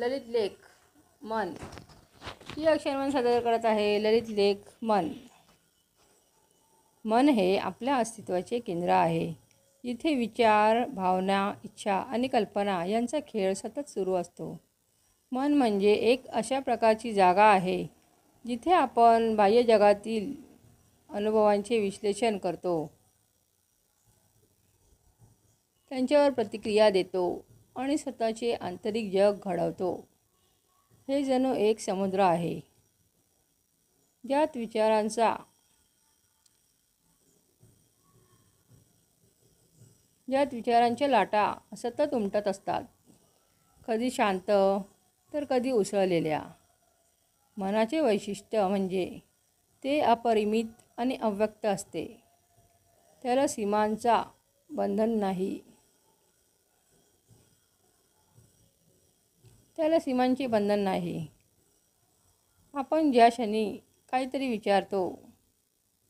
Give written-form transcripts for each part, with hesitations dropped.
ललित लेख मन. ही अक्षरमन सादर करत आहे ललित लेख मन. मन हे आपल्या अस्तित्वाचे केंद्र आहे, जिथे विचार, भावना, इच्छा आणि कल्पना यांचा खेळ सतत सुरू असतो. मन म्हणजे एक अशा प्रकारची जागा आहे जिथे आपण बाह्य जगातील अनुभवांचे विश्लेषण करतो, त्यांच्यावर प्रतिक्रिया देतो आणि स्वतःचे आंतरिक जग घडवतो. हे जणू एक समुद्र आहे ज्यात विचारांच्या लाटा सतत उमटत असतात, कधी शांत तर कधी उसळलेल्या. मनाचे वैशिष्ट्य म्हणजे ते अपरिमित आणि अव्यक्त असते. त्याला सीमांचा बंधन नाही. त्याला सीमांचे बंधन नाही. आपण ज्या क्षणी काहीतरी विचारतो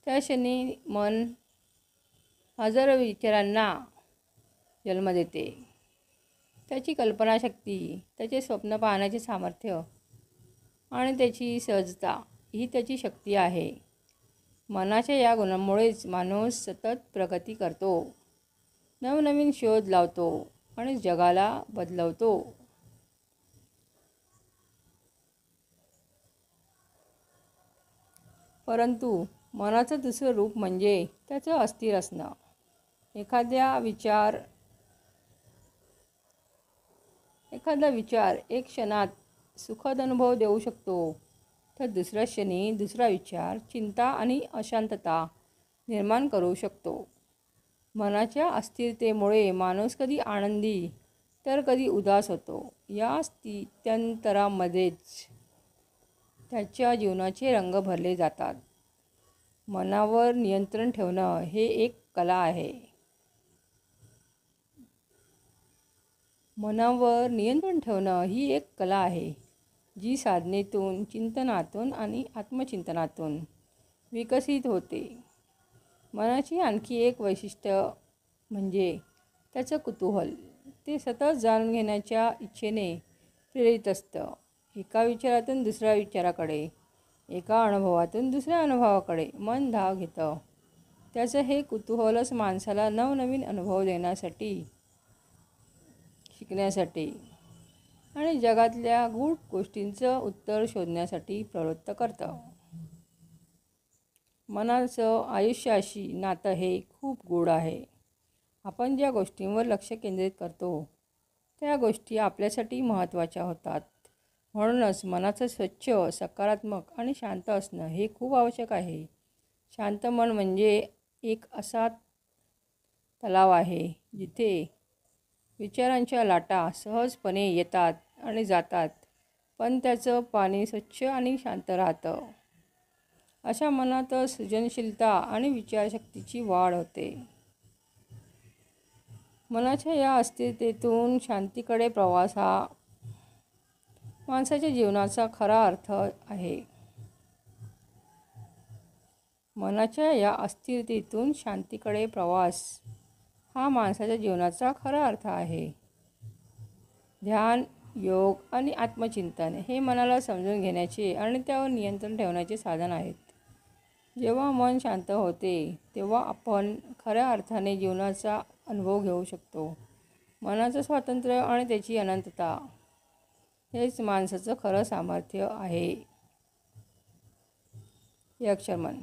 त्या क्षणी मन हजारो विचारांना जन्म देते. त्याची कल्पनाशक्ती, त्याचे स्वप्न पाहण्याचे सामर्थ्य आणि त्याची सहजता ही त्याची शक्ती आहे. मनाच्या या गुणांमुळेच माणूस सतत प्रगती करतो, नवनवीन शोध लावतो आणि जगाला बदलवतो. परंतु मनाचं दुसरं रूप म्हणजे त्याचं अस्थिर असणं. एखादा विचार एक क्षणात सुखद अनुभव देऊ शकतो, तर दुसऱ्या क्षणी दुसरा विचार चिंता आणि अशांतता निर्माण करू शकतो. मनाच्या अस्थिरतेमुळे माणूस कधी आनंदी तर कधी उदास होतो. या स्थित्यंतरामध्येच त्याच्या जीवनाचे रंग भरले जातात. मनावर नियंत्रण ठेवणं हे एक कला आहे. मनावर नियंत्रण ठेवणं ही एक कला आहे, जी साधनेतून, चिंतनातून आणि आत्मचिंतनातून विकसित होते. मनाची आणखी एक वैशिष्ट्य म्हणजे त्याचं कुतूहल. ते सतत जाणून घेण्याच्या इच्छेने प्रेरित असतं. एका विचारातून दुसऱ्या विचाराकडे, एका अनुभवातून दुसऱ्या अनुभवाकडे मन धाव घेतं. त्याचं हे कुतूहलच माणसाला नवनवीन अनुभव देण्यासाठी, शिकण्यासाठी आणि जगातल्या गूढ गोष्टींचं उत्तर शोधण्यासाठी प्रवृत्त करतं. मनाचं आयुष्याशी नातं हे खूप गूढ आहे. आपण ज्या गोष्टींवर लक्ष केंद्रित करतो त्या गोष्टी आपल्यासाठी महत्त्वाच्या होतात. म्हणूनच मनाचं स्वच्छ, सकारात्मक आणि शांत असणं हे खूप आवश्यक आहे. शांत मन म्हणजे एक असा तलाव आहे जिथे विचारांच्या लाटा सहजपणे येतात आणि जातात, पण त्याचं पाणी स्वच्छ आणि शांत राहतं. अशा मनात सृजनशीलता आणि विचारशक्तीची वाढ होते. मनाच्या या अस्थिरतेतून शांतीकडे प्रवास हा माणसाच्या जीवनाचा खरा अर्थ आहे. मनाच्या या अस्थिरतेतून शांतीकडे प्रवास हा माणसाच्या जीवनाचा खरा अर्थ आहे. ध्यान, योग आणि आत्मचिंतन हे मनाला समजून घेण्याचे आणि त्यावर नियंत्रण ठेवण्याचे साधन आहेत. जेव्हा मन शांत होते तेव्हा आपण खऱ्या अर्थाने जीवनाचा अनुभव घेऊ शकतो. मनाचं स्वातंत्र्य आणि त्याची अनंतता हेच माणसाचं खरं सामर्थ्य आहे. हे अक्षरमन.